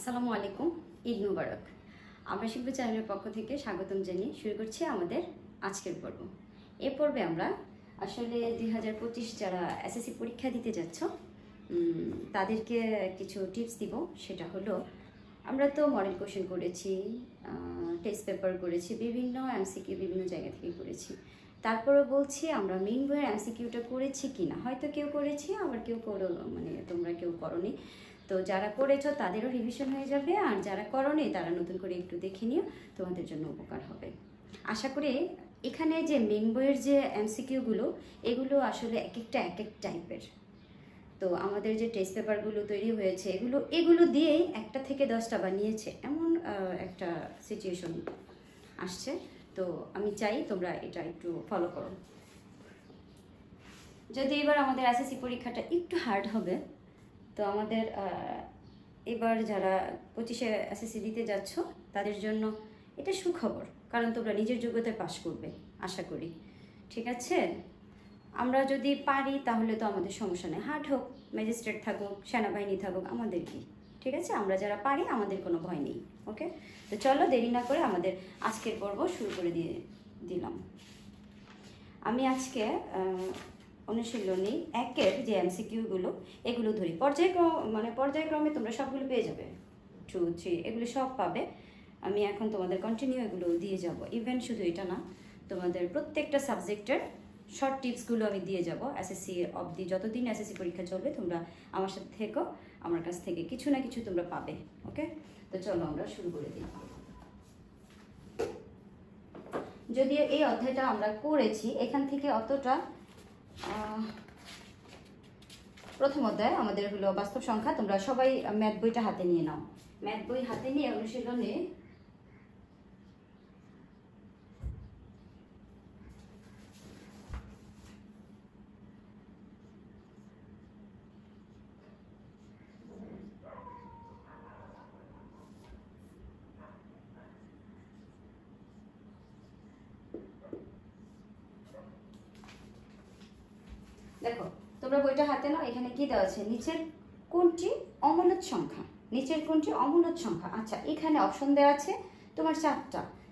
আসসালামু আলাইকুম, ঈদ মুবারক। আমরা শিল্পী চ্যানেলের পক্ষ থেকে স্বাগতম জানিয়ে শুরু করছি আমাদের আজকের পর্ব। এ পর্বে আমরা আসলে 2025 যারা এসএসসি পরীক্ষা দিতে যাচ্ছ তাদেরকে কিছু টিপস দিব। সেটা হলো, আমরা তো মডেল কোশ্চেন করেছি, টেস্ট পেপার করেছি, বিভিন্ন এমসিকিউ বিভিন্ন জায়গা থেকে করেছি। তারপরে বলছি আমরা মেইন বইয়ের এমসিকিউটা করেছি কিনা। হয়তো কেউ করেছি, আবার কেউ তোমরা কেউ করোনি। তো যারা করেছো তাদেরও রিভিশন হয়ে যাবে, আর যারা করোনি তারা নতুন করে একটু দেখে নিও, তোমাদের জন্য উপকার হবে। আশা করি এখানে যে মেইন বইয়ের যে এমসিকিউগুলো, এগুলো আসলে এক এক টাইপের। তো আমাদের যে টেস্ট পেপারগুলো তৈরি হয়েছে এগুলো দিয়েই 1 থেকে 10টা বানিয়েছে, এমন একটা সিচুয়েশন আসছে। তো আমি চাই তোমরা এটা একটু ফলো করো। যদি এবার আমাদের এসএসসি পরীক্ষাটা একটু হার্ড হবে, তো আমাদের এবার যারা 25-এ এসএসসি দিতে যাচ্ছ তাদের জন্য এটা সুখবর, কারণ তোমরা নিজের যোগ্যতায় পাশ করবে আশা করি। ঠিক আছে, আমরা যদি পারি তাহলে তো আমাদের সমস্যা নেই। হার্ড হোক, ম্যাজিস্ট্রেট থাকুক, সেনাবাহিনী থাকুক, আমাদের কি, ঠিক আছে? আমরা যারা পারি আমাদের কোনো ভয় নেই। ওকে, তো চলো দেরি না করে আমাদের আজকের পর্ব শুরু করে দিলাম। আমি আজকে অনুশীলনী 1-এর যে এমসিকিউগুলো এগুলো ধরি পর্যায়ক্রমে তোমরা সবগুলো পেয়ে যাবে। 2, 3 এগুলো সব পাবে। আমি এখন তোমাদের কন্টিনিউ এগুলো দিয়ে যাব। ইভেন শুধু এটা না, তোমাদের প্রত্যেকটা সাবজেক্টের শর্ট টিপসগুলো আমি দিয়ে যাব এসএসসি অবধি। যতদিন এসএসসি পরীক্ষা চলবে তোমরা আমার সাথে থেকো, আমার কাছ থেকে কিছু না কিছু তোমরা পাবে। ওকে, তো চলো আমরা শুরু করে দিই। যদিও এই অধ্যায়টা আমরা করেছি, এখান থেকে অতটা প্রথম অধ্যায় আমাদের হলো বাস্তব সংখ্যা। তোমরা সবাই ম্যাথ বইটা হাতে নিয়ে নাও। ম্যাথ বই হাতে নিয়ে অনুশীলনে দেখো, তোমরা বইটা হাতে নাও। এখানে কি দেওয়া আছে? নিচের কোনটি অমূলদ সংখ্যা? নিচের কোনটি অমূলদ সংখ্যা? আচ্ছা, এখানে অপশন দেওয়া আছে তোমার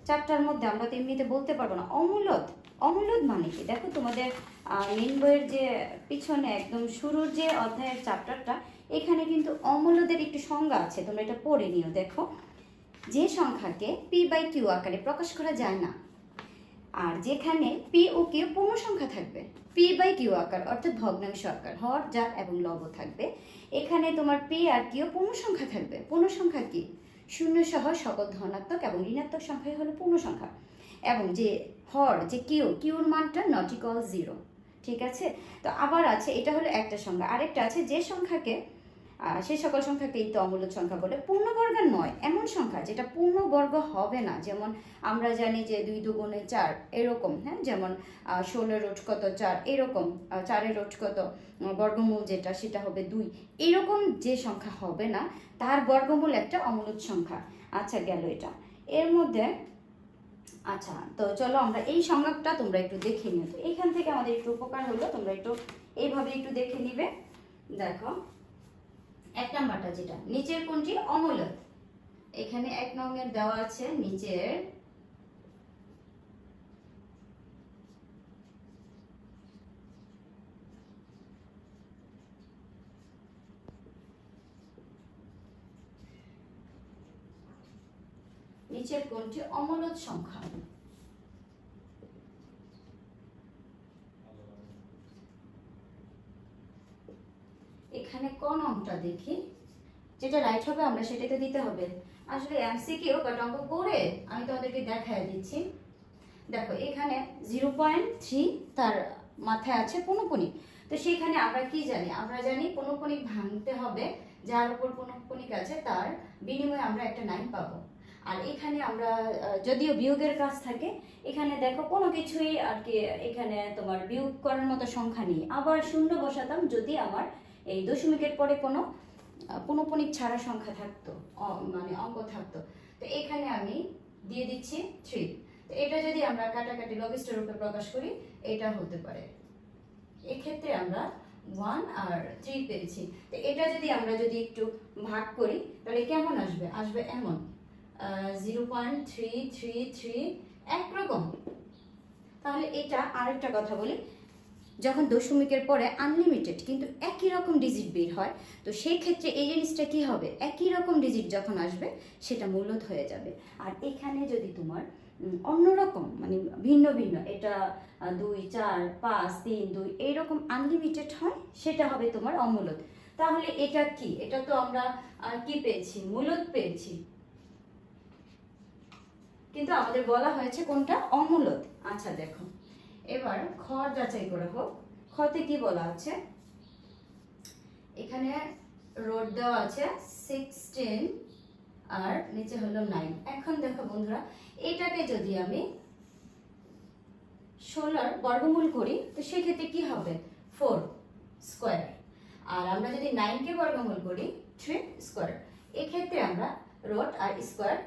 4টার মধ্যে আমরা তো এমনিতে বলতে পারবো না। অমূলদ মানে কি? দেখো, তোমাদের মেইন বইয়ের যে পিছনে একদম শুরুর যে অধ্যায়ের চ্যাপ্টারটা, এখানে কিন্তু অমূলদের একটি সংজ্ঞা আছে, তোমরা এটা পড়ে নিও। দেখো, যে সংখ্যাকে p/q আকারে প্রকাশ করা যায় না, আর যেখানে p ও q পূর্ণ সংখ্যা থাকবে, p/q আকার অর্থাৎ ভগ্নাংশ আকার, হর, জার এবং লব থাকবে। এখানে তোমার p আর q পূর্ণ সংখ্যা থাকবে। পূর্ণ সংখ্যা কি? 0 সহ সকল ধনাত্মক এবং ঋণাত্মক সংখ্যাই হলো পূর্ণ সংখ্যা। এবং যে হর, যে কিউর মানটা নট ইকুয়াল 0। ঠিক আছে, তো আবার আছে, এটা হলো একটা সংখ্যা। আরেকটা আছে, যে সংখ্যাকে সেই সকল সংখ্যাকেই তো অমূলদ সংখ্যা বলে। পূর্ণবর্গের নয় এমন সংখ্যা যেটা পূর্ণবর্গ হবে না, যেমন আমরা জানি যে 2 2 4 এরকম, হ্যাঁ, যেমন 16 রুট কত 4 এরকম, 4 রুট কত বর্গমূল যেটা সেটা হবে 2, এরকম যে সংখ্যা হবে না তার বর্গমূল একটা অমূলদ সংখ্যা। আচ্ছা, গেল এটা এর মধ্যে। আচ্ছা, তো চলো আমরা এই সংজ্ঞাটা তোমরা একটু দেখে নিও। তো এখান থেকে আমাদের একটু উপকার হলো, তোমরা একটু এইভাবে একটু দেখে নিবে। দেখো, 1 নাম্বারটা যেটা, নিচের কোনটি অমূলদ? এখানে 1 নংয়ের দেওয়া আছে নিচের কোনটি অমূলদ সংখ্যা? এখানে কোন অঙ্কটা দেখি, যেটা রাইট হবে আমরা সেটাই তো দিতে হবে। আসলে এমসিকিউ বাট অঙ্ক করে আমি তোমাদেরকে দেখায় দিচ্ছি। দেখো, এখানে 0.3 তার মাথায় আছে পৌনঃপুনিক। তো সেখানে আমরা কি জানি? আমরা জানি পৌনঃপুনিক ভাঙতে হবে, যার উপর পৌনঃপুনিক আছে তার বিনিময়ে আমরা একটা 9 পাবো। আর এখানে আমরা যদিও বিয়োগের কাজ থাকে, এখানে দেখো কোনো কিছুই আর কি এখানে তোমার বিয়োগ করার মতো সংখ্যা নেই। আবার শূন্য বসাতাম যদি আমার এই দশমিকের পরে কোনো পৌনঃপুনিক ছাড়া সংখ্যা থাকতো, মানে অঙ্ক থাকতো। তো এখানে আমি দিয়ে দিচ্ছি 3। তো এটা যদি আমরা কাটাকাটি লঘিষ্ঠ রূপে প্রকাশ করি, এটা হতে পারে। এক্ষেত্রে আমরা 1 আর 3 পেয়েছি। তো এটা যদি আমরা যদি একটু ভাগ করি তাহলে কেমন আসবে? আসবে এমন 0.333 একরকম। তাহলে এটা আরেকটা কথা বলি, যখন দশমিকের পরে আনলিমিটেড কিন্তু একই রকম ডিজিট বের হয়, তো সেই ক্ষেত্রে এই জিনিসটা কি হবে? একই রকম ডিজিট যখন আসবে সেটা মূলদ হয়ে যাবে। আর এখানে যদি তোমার অন্যরকম মানে ভিন্ন ভিন্ন, এটা 2 4 5 3 2 এইরকম আনলিমিটেড হয়, সেটা হবে তোমার অমূলদ। তাহলে এটা কি? এটা তো আমরা কি পেয়েছি? মূলদ পেয়েছি, কিন্তু আমাদের বলা হয়েছে কোনটা? অমূলদ। আচ্ছা দেখো, এবার খ যাচাই করা হোক। খতে কি বলা আছে? এখানে রোড দেওয়া আছে 16 আর নিচে হলো 9। এখন দেখো বন্ধুরা, এটাকে যদি আমি 16 বর্গমূল করি তো সেক্ষেত্রে কি হবে? 4 স্কোয়ার। আর আমরা যদি 9 কে বর্গমূল করি 3 স্কোয়ার। এক্ষেত্রে আমরা রোড আর স্কোয়ার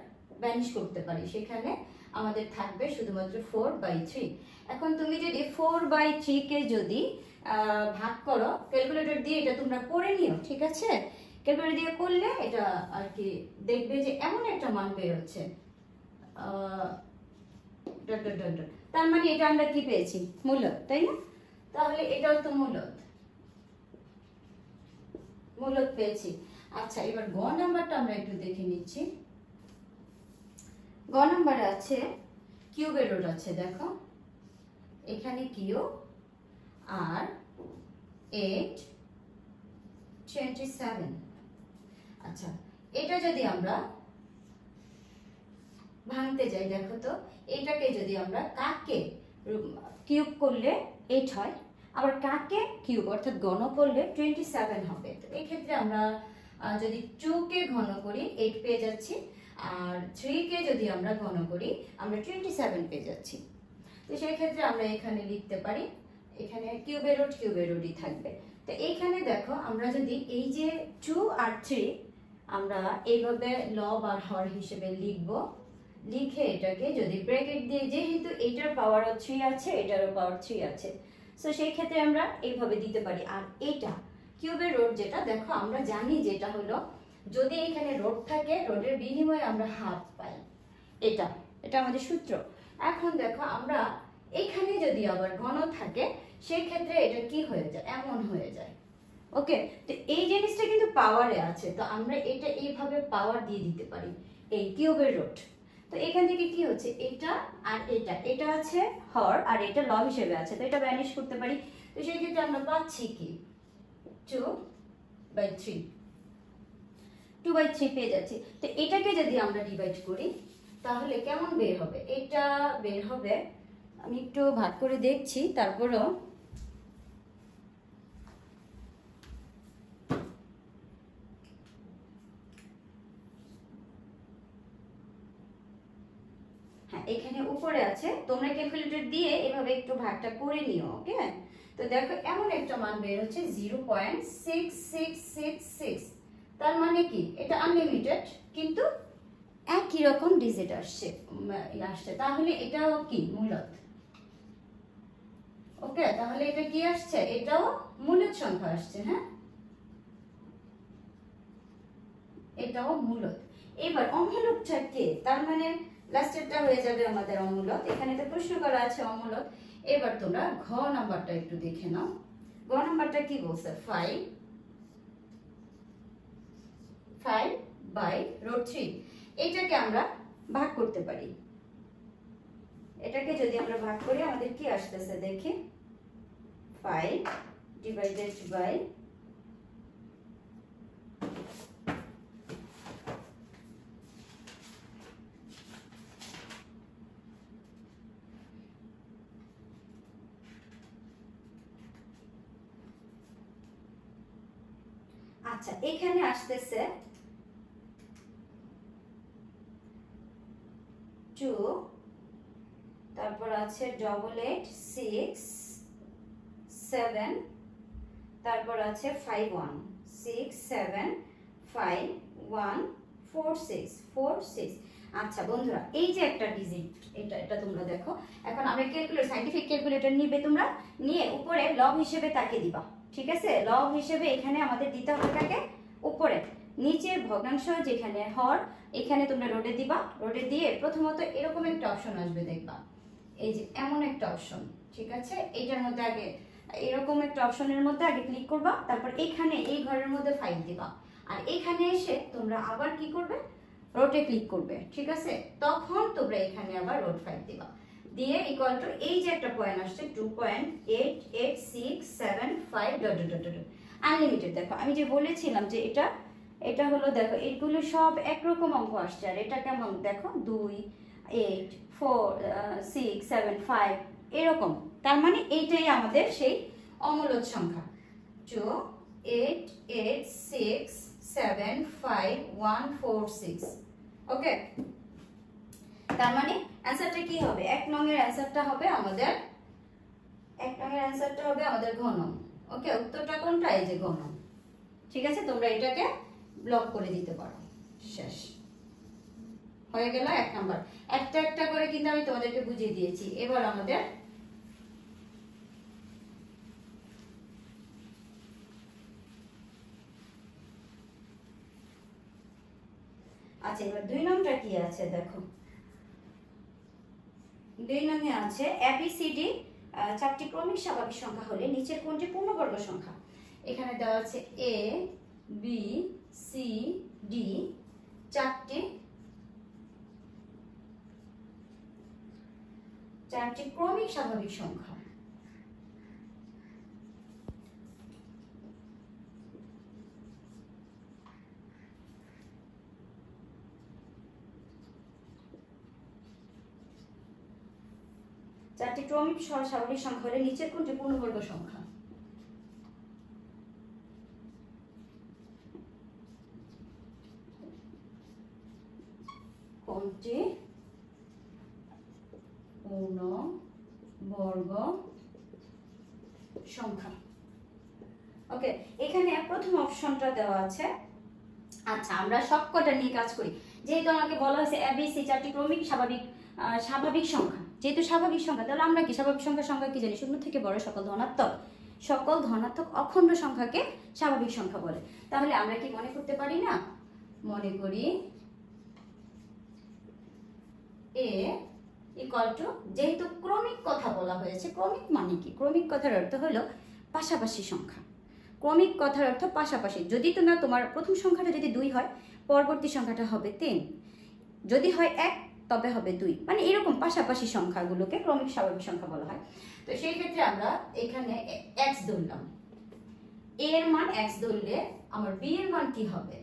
ভ্যানিশ করতে পারি, সেখানে আমাদের থাকবে শুধুমাত্র 4/3। এখন তুমি যদি 4/3 কে যদি ভাগ করো ক্যালকুলেটর দিয়ে, এটা তোমরা করে নিও, ঠিক আছে? ক্যালকুলেটর দিয়ে করলে এটা আর কি দেখবে যে এমন একটা মান বের হচ্ছে। তার মানে এটা আমরা কি পেয়েছি? মূলদ, তাই না? তাহলে এটাও তো মূলদ, মূলদ পেয়েছি। আচ্ছা, এবার গ নাম্বারটা আমরা একটু দেখে নিচ্ছি। গ নাম্বারে আছে কিউবের রুট আছে, দেখো এখানে কিউব আর 8 27। আচ্ছা, এটা যদি আমরা ভাঙতে যাই, দেখো তো এটাকে যদি আমরা কাকে কিউব করলে 8 হয়, আবার কাকে কিউব অর্থাৎ ঘন করলে 27 হবে। তো এই ক্ষেত্রে আমরা যদি 2 কে ঘন করি 8 পেয়ে যাচ্ছি, আর 3 কে যদি আমরা ঘন করি আমরা 27 পেয়ে যাচ্ছি। তো সেই ক্ষেত্রে আমরা এখানে লিখতে পারি, এখানে কিউবের রুটই থাকবে। তো এইখানে দেখো আমরা যদি এই যে 2 আর 3 আমরা এইভাবে লব আর হর হিসেবে লিখবো, লিখে এটাকে যদি ব্র্যাকেট দিয়ে, যেহেতু এটার পাওয়ারও 3 আছে এটারও পাওয়ার 3 আছে, সো সেই ক্ষেত্রে আমরা এইভাবে দিতে পারি। আর এটা কিউবের রুট যেটা, দেখো আমরা জানি যেটা হলো যদি এখানে রোড থাকে রোডের বিনিময়ে আমরা হাফ পাই, এটা এটা আমাদের সূত্র। এখন দেখো আমরা এখানে যদি আবার ঘন থাকে সেই ক্ষেত্রে এটা কি হয়ে যায়? এমন হয়ে যায়। ওকে, তো এই জিনিসটা কিন্তু পাওয়ারে আছে, তো আমরা এটা এইভাবে পাওয়ার দিয়ে দিতে পারি এই কিউবের রুট। তো এখান থেকে কি হচ্ছে? এটা আর এটা আছে হর আর এটা লব হিসেবে আছে, তো এটা ভ্যানিশ করতে পারি। তো সেই ক্ষেত্রে আমরা পাচ্ছি কি 2/3 পেয়ে যাচ্ছি। তো এটাকে যদি আমরা ডিভাইড করি তাহলে কেমন বের হবে? এটা বের হবে, আমি একটু ভাগ করে দেখছি তারপরও। হ্যাঁ, এখানে উপরে আছে, তোমরা ক্যালকুলেটর দিয়ে এভাবে একটু ভাগটা করে নিও। ওকে, তো দেখো এমন একটা মান বের হচ্ছে 0.6666। তার মানে কি? এটা আনলিমিটেড কিন্তু একই রকম ডিজিট আসছে। তাহলে এটাও কি? মূলদ। ওকে, তাহলে এটা কি আসছে? এটাও মূলদ সংখ্যা আসছে। হ্যাঁ, এটাও মূলদ। এবার অমূলদটা কে? তার মানে লাস্টেরটা হয়ে যাবে আমাদের অমূলদ। এখানে তো প্রশ্ন করা আছে অমূলদ। এবার তোমরা ঘ নাম্বারটা একটু দেখে নাও। ঘ নাম্বারটা কি বলছে? 5/√3। এটাকে আমরা ভাগ করতে পারি। এটাকে যদি আমরা ভাগ করি আমাদের কি আসতেছে দেখি, 5 ডিভাইডেড বাই আচ্ছা, এখানে আসতেছে 2, তারপর আছে 8867, তারপর আছে 5167514646। আচ্ছা বন্ধুরা, এই যে একটা ডিজিট, এটা তোমরা দেখো। এখন আমরা ক্যালকুলেটর, সাইন্টিফিক ক্যালকুলেটর নিবে, তোমরা নিয়ে উপরে লব হিসেবে তাকে দিবা, ঠিক আছে, লব হিসেবে এখানে আমাদের দিতে হবে কাকে, উপরে। নিচের ভগ্নাংশ যেখানে হর, এখানে তোমরা রোডে দিবা, রোডে দিয়ে প্রথমত এরকম একটা অপশন আসবে দেখবা, এই যে এমন একটা অপশন, ঠিক আছে, এইটার মধ্যে আগে এরকম একটা অপশনের মধ্যে আগে ক্লিক করবা, তারপর এখানে এই ঘরের মধ্যে 5 দিবা, আর এখানে এসে তোমরা আবার কি করবে, রোডে ক্লিক করবে, ঠিক আছে, তখন তোমরা এখানে আবার রোড 5 দিবা, দিয়ে ইকুয়াল টু এই যে একটা পয়েন্ট আসছে 2.8867 আনলিমিটেড। দেখো আমি যে বলেছিলাম যে এটা হলো, দেখো এগুলো সব একরকম অঙ্ক আসছে, আর এটা কেমন দেখো 2 8 4 6 7 5 এরকম, তার মানে এইটাই আমাদের সেই অমূলদ সংখ্যা। 2 8 8 6 7 5 1 4 6। ওকে, তার মানে অ্যানসারটা কি হবে, 1 নং এর অ্যানসারটা হবে আমাদের, 1 নং এর অ্যানসারটা হবে আমাদের ঘ নং। ওকে, উত্তরটা কোনটা, এই যে ঘ নং। ঠিক আছে, তোমরা এটাকে ব্লক করে দিতে পারো, শেষ হয়ে গেল 1 নাম্বার। একটা একটা করে কিন্তু আমি তোমাদেরকে বুঝিয়ে দিয়েছি। এবার আমাদের আচ্ছা, এবার 2 নংটা কি আছে দেখো, 2 নংয়ে আছে ABCD 4টি ক্রমিক স্বাভাবিক সংখ্যা হলে নিচের কোনটি পূর্ণবর্গ সংখ্যা। এখানে দেওয়া আছে A B C D 4টি ক্রমিক স্বাভাবিক সংখ্যা। চারটি ক্রমিক স্বাভাবিক সংখ্যা হলে নিচের কোনটি পূর্ণবর্গ সংখ্যা। কোনটি পূর্ণবর্গ সংখ্যা। ওকে, এখানে প্রথম অপশনটা দেওয়া আছে। আচ্ছা, আমরা সবকটা নিয়ে কাজ করি। যেহেতু আমাকে বলা হয়েছে ABC 4টি ক্রমিক স্বাভাবিক সংখ্যা, যেহেতু স্বাভাবিক সংখ্যা, তাহলে আমরা কি স্বাভাবিক সংখ্যা কি জানি, শূন্য থেকে বড় সকল ধনাত্মক অখণ্ড সংখ্যাকে স্বাভাবিক সংখ্যা বলে। তাহলে আমরা কি মনে করতে পারি না, মনে করি A ইকুয়াল টু, যেহেতু ক্রমিক কথা বলা হয়েছে, ক্রমিক মানে কি, ক্রমিক কথার অর্থ হলো পাশাপাশি সংখ্যা। ক্রমিক কথার অর্থ পাশাপাশি। যদি তোমার প্রথম সংখ্যাটা যদি 2 হয়, পরবর্তী সংখ্যাটা হবে 3, যদি হয় 1 তবে হবে 2, মানে এরকম পাশাপাশি সংখ্যাগুলোকে ক্রমিক স্বাভাবিক সংখ্যা বলা হয়। তো সেই ক্ষেত্রে আমরা এখানে x ধরলাম, a এর মান x ধরলে আমার b এর মান কি হবে,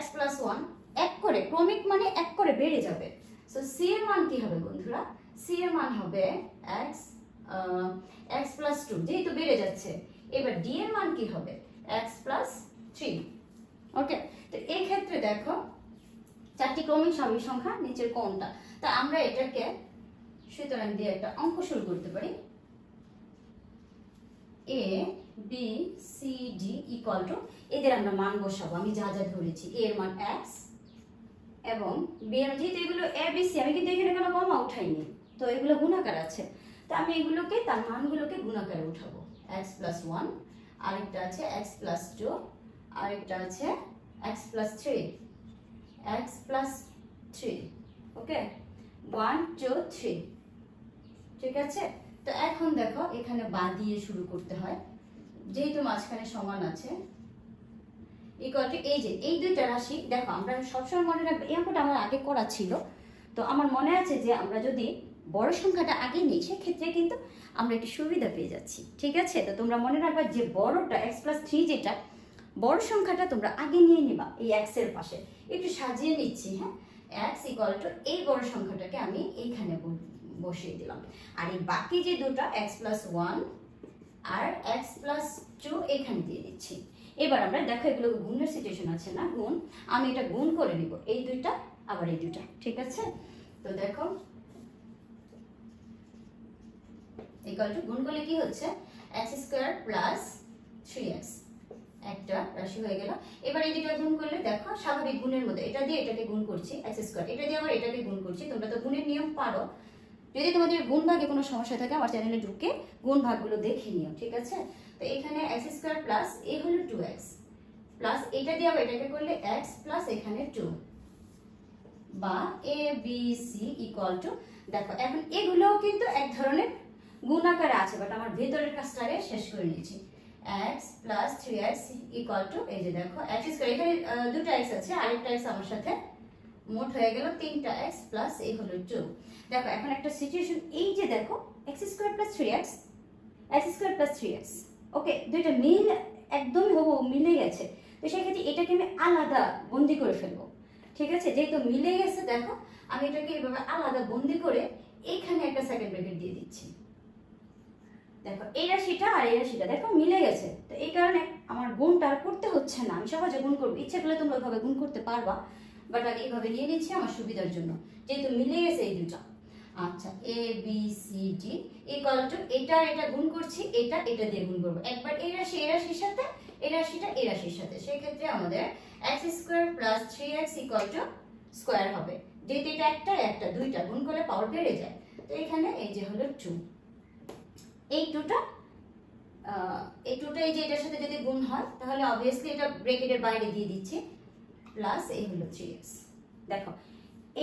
x + 1, এক করে, ক্রমিক মানে এক করে বেড়ে যাবে। সো c এর মান কি হবে বন্ধুরা, c এর মান হবে x + 2, যেহেতু বেড়ে যাচ্ছে। এবার d এর মান কি হবে, x + 3। ওকে, তো এই ক্ষেত্রে দেখো 4টি ক্রমিক স্বাভাবিক সংখ্যা নিচের কোনটা। তা আমরা এটাকে সুতরাং দিয়ে একটা অঙ্ক শুরু করতে পারি। A B C D equal to, এদের আমরা মান বসাবো, আমি যা যা ধরেছি। A এর মান x এবং B এর, যেহেতু এগুলো ABC, আমি কিন্তু এখানে কোনো কমা উঠাইনি, তো এগুলো গুণাকার আছে, তো আমি এগুলোকে তার মানগুলোকে গুণাকারে উঠাবো। x + 1, আরেকটা আছে x + 2, আরেকটা আছে x + 3, x + 3। ওকে, 1 2 3, ঠিক আছে। তো এখন দেখো এখানে বাঁ দিয়ে শুরু করতে হয়, যেহেতু মাঝখানে সমান আছে, ইকুয়াল টু, এই যে এই দুইটা রাশি। দেখো আমরা সবসময় মনে রাখবো, এই অঙ্কটা আমার আগে করা ছিল, তো আমার মনে আছে যে আমরা যদি বড় সংখ্যাটা আগে নিই, সেক্ষেত্রে কিন্তু আমরা একটু সুবিধা পেয়ে যাচ্ছি, ঠিক আছে। তো তোমরা মনে রাখবা যে বড়টা x + 3, যেটা বড় সংখ্যাটা তোমরা আগে নিয়ে নিবা এই x এর পাশে। একটু সাজিয়ে নিচ্ছি, হ্যাঁ, x ইকুয়াল টু এই বড় সংখ্যাটাকে আমি এইখানে বসিয়ে দিলাম, আর এই বাকি যে দুটো x + 1 আর x + 2 এখানে দিয়ে দিচ্ছি। এবার আমরা দেখো এগুলো গুণের সিচুয়েশন আছে না, গুণ, আমি এটা গুণ করে নিব, এই দুইটা আবার এই দুইটা, ঠিক আছে। তো দেখো ইকুয়াল টু, গুণ করলে কি হচ্ছে, x² + 3x, একটা রাশি হয়ে গেল। এবার এই দুটো গুণ করলে দেখো স্বাভাবিক গুণের মধ্যে, এটা দিয়ে এটাকে গুণ করছি x², এটা দিয়ে আবার এটাকে গুণ করছি। তোমরা তো গুণের নিয়ম পারো, যদি তোমাদের গুণ ভাগে কোনো সমস্যা থাকে আমার চ্যানেলে ঢুকে গুণ ভাগগুলো দেখে নিও, ঠিক আছে। তো এখানে এক্স স্কোয়ার প্লাস এ হলো 2x প্লাস এটা দিয়ে আবার এটাকে করলে x প্লাস এখানে 2 বা এ বি সি ইকুয়াল টু, দেখো এখন এগুলোও কিন্তু এক ধরনের গুণ আকারে আছে, বাট আমার ভেতরের কাজটা আগে শেষ করে নিচ্ছি। x plus 3x equal to, এই যে দেখো x স্কয়ার, এখানে দুটো x আছে, আরেকটা x আমার সাথে, মোট হয়ে গেল 3টা x প্লাস এই হলো 2। দেখো এখন একটা সিচুয়েশন, এই যে দেখো x square plus 3x, x square plus 3x, ওকে, দুইটা মিল একদম হুবহু মিলে গেছে। তো সেই ক্ষেত্রে এটাকে আমি আলাদা বন্দি করে ফেলবো, ঠিক আছে? যেহেতু মিলে গেছে, দেখো আমি এটাকে এইভাবে আলাদা বন্দি করে এইখানে একটা সেকেন্ড ব্র্যাকেট দিয়ে দিচ্ছি। দেখো এই রাশিটা আর এই রাশিটা দেখো মিলে গেছে, তো এই কারণে আমার গুণটা আর করতে হচ্ছে না, আমি সহজে গুণ করবো। ইচ্ছে করলে তোমরা ওইভাবে গুণ করতে পারবা, বাট আমি এইভাবে নিয়ে নিচ্ছি আমার সুবিধার জন্য, যেহেতু মিলে গেছে এই দুটা। আচ্ছা, A B C D equal to, এটা আর এটা গুণ করছি, এটা এটা দিয়ে গুণ করবো একবার, এই রাশি এই রাশির সাথে, এই রাশিটা এই রাশির সাথে। সেই ক্ষেত্রে আমাদের x square plus 3x equal to square হবে, যেহেতু এটা একটা একটা দুইটা গুণ করলে পাওয়ার বেড়ে যায়। তো এখানে এই যে হলো 2, এই 2টা এই যে এটার সাথে যদি গুণ হয় তাহলে অবভিয়াসলি এটা ব্র্যাকেটের বাইরে দিয়ে দিচ্ছি, প্লাস এই হলো 3x। দেখো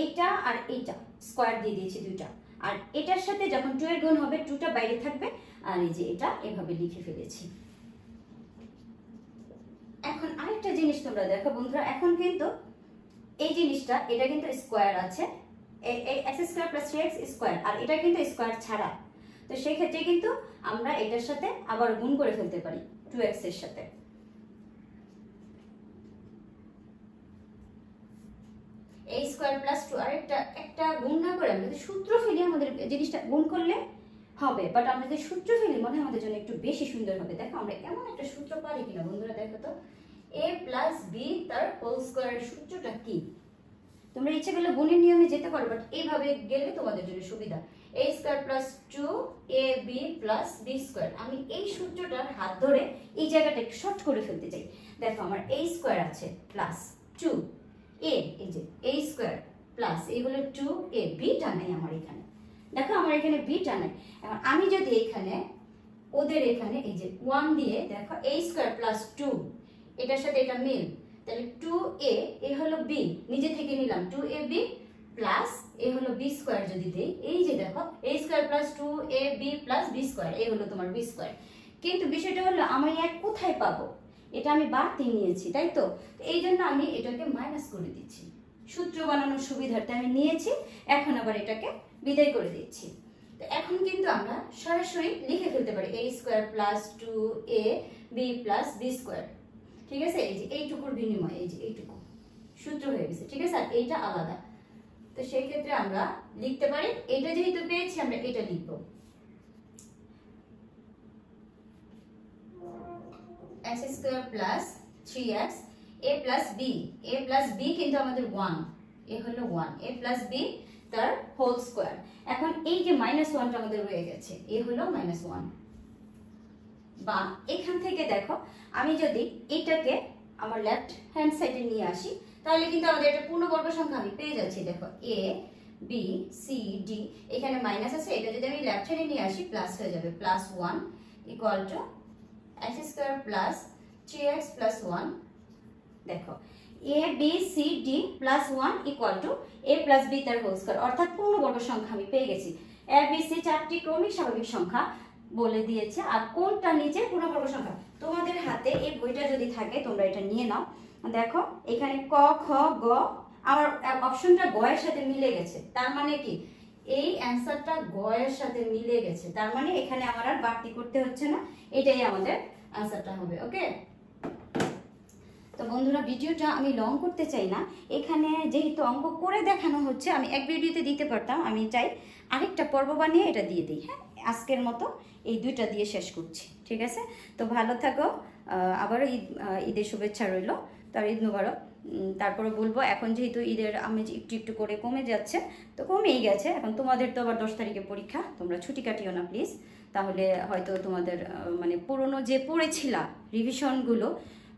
এইটা আর এইটা স্কয়ার দিয়ে দিয়েছি দুইটা, আর এটার সাথে যখন 2 এর গুণ হবে 2টা বাইরে থাকবে, আর এই যে এটা এভাবে লিখে ফেলেছি। এখন আরেকটা জিনিস তোমরা দেখো বন্ধুরা, এখন কিন্তু এই জিনিসটা এটা কিন্তু স্কয়ার আছে, এই x square plus 3x square, আর এটা কিন্তু স্কয়ার ছাড়া। তো সেই ক্ষেত্রে কিন্তু আমরা এটার সাথে আবার গুণ করে ফেলতে পারি 2x এর সাথে। a স্কয়ার প্লাস 2, আর একটা গুণ না করে আমরা যদি সূত্র ফেলি আমাদের জিনিসটা গুণ করলে হবে, বাট আমরা যদি সূত্র ফেলি মনে হয় আমাদের জন্য একটু বেশি সুন্দর হবে। দেখো আমরা এমন একটা সূত্র পারি কিনা বন্ধুরা, দেখো তো, a প্লাস b তার হোল স্কয়ারের সূত্রটা কি? তোমরা ইচ্ছে করলে গুণের নিয়মে যেতে পারো, বাট এইভাবে গেলে তোমাদের জন্য সুবিধা। a square plus 2ab plus b square, আমি এই সূত্রটার হাত ধরে এই জায়গাটা একটু শর্ট করে ফেলতে চাই। দেখো আমার a স্কয়ার আছে প্লাস 2a, এই যে a স্কয়ার প্লাস এই হলো 2a, b টা নাই আমার এখানে, দেখো আমার এখানে b টা নাই। এখন আমি যদি এখানে ওদের এখানে এই যে 1 দিয়ে, দেখো a স্কয়ার প্লাস 2, এটার সাথে এটা মিল, তাহলে 2a এ হলো b, নিজে থেকে নিলাম 2ab প্লাস এ হলো b স্কয়ার যদি দেই, এই যে দেখো a square plus 2ab plus b square, এই হলো তোমার b স্কয়ার। কিন্তু বিষয়টা হলো আমি এক কোথায় পাবো, এটা আমি বাড়তি নিয়েছি, তাই তো? এই জন্য আমি এটাকে মাইনাস করে দিচ্ছি, সূত্র বানানোর সুবিধার্থে আমি নিয়েছি, এখন আবার এটাকে বিদায় করে দিচ্ছি। তো এখন কিন্তু আমরা সরাসরি লিখে ফেলতে পারি a square plus 2ab plus b square, ঠিক আছে? এই যে এইটুকুর বিনিময়ে এই যে এইটুকু সূত্র হয়ে গেছে, ঠিক আছে? আর এইটা আলাদা, তো সেই ক্ষেত্রে আমরা লিখতে পারি, এটা যেহেতু পেয়েছি আমরা এটা লিখব, x square plus 3x a plus b কিন্তু আমাদের 1, এ হলো 1, a প্লাস b তার হোল স্কয়ার। এখন এই যে -1টা আমাদের রয়ে গেছে, এ হলো -1, বা এখান থেকে দেখো আমি যদি এটাকে আমার লেফট হ্যান্ড সাইডে নিয়ে আসি তাহলে কিন্তু আমাদের একটা পূর্ণবর্গ সংখ্যা আমি পেয়ে যাচ্ছি। দেখো a b c d, এখানে মাইনাস আছে, এটা যদি আমি লেফট হ্যান্ডে নিয়ে আসি প্লাস হয়ে যাবে, +1 equal to x square plus 3x plus 1। দেখো a b c d plus 1 equal to a plus b তার হোল স্কয়ার, অর্থাৎ পূর্ণবর্গ সংখ্যা আমি পেয়ে গেছি। a b c চারটি ক্রমিক স্বাভাবিক সংখ্যা বলে দিয়েছে, আর কোনটা নিচে পূর্ণবর্গ সংখ্যা। তোমাদের হাতে এই বইটা যদি থাকে তোমরা এটা নিয়ে নাও, দেখো এখানে ক খ গ, আমার অপশনটা গ এর সাথে মিলে গেছে, তার মানে কি এই অ্যানসারটা গ এর সাথে মিলে গেছে, তার মানে এখানে আমার আর বাড়তি করতে হচ্ছে না, এটাই আমাদের অ্যানসারটা হবে। ওকে, তো বন্ধুরা ভিডিওটা আমি লং করতে চাই না, এখানে যেহেতু অঙ্ক করে দেখানো হচ্ছে, আমি এক ভিডিওতে দিতে পারতাম, আমি চাই আরেকটা পর্ব বানিয়ে এটা দিয়ে দিই। হ্যাঁ, আজকের মতো এই দুইটা দিয়ে শেষ করছি, ঠিক আছে? তো ভালো থাকো, আবারও ঈদের শুভেচ্ছা রইল, তার ঈদ মুবারক। তারপরে বলবো, এখন যেহেতু ঈদের আমেজ একটু একটু করে কমে যাচ্ছে, তো কমেই গেছে, এখন তোমাদের তো আবার 10 তারিখে পরীক্ষা, তোমরা ছুটি কাটিও না প্লিজ, তাহলে হয়তো তোমাদের মানে পুরনো যে পড়েছিলা রিভিশনগুলো,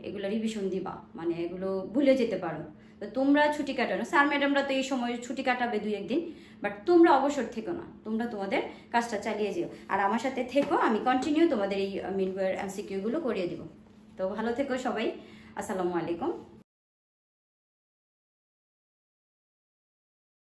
এগুলো রিভিশন দিবা, মানে এগুলো ভুলে যেতে পারো। তো তো তোমরা ছুটি কাটানো, স্যার ম্যাডামরা তো এই সময় ছুটি কাটাবে 2-1 দিন, বাট তোমরা অবসর থেকো না, তোমরা তোমাদের কাজটা চালিয়ে যেও। আর আমার সাথে থেকো, আমি কন্টিনিউ তোমাদের এই মিডওয়ার এমসিকিউ গুলো করিয়ে দিব। তো ভালো থেকো সবাই, আসসালামু আলাইকুম।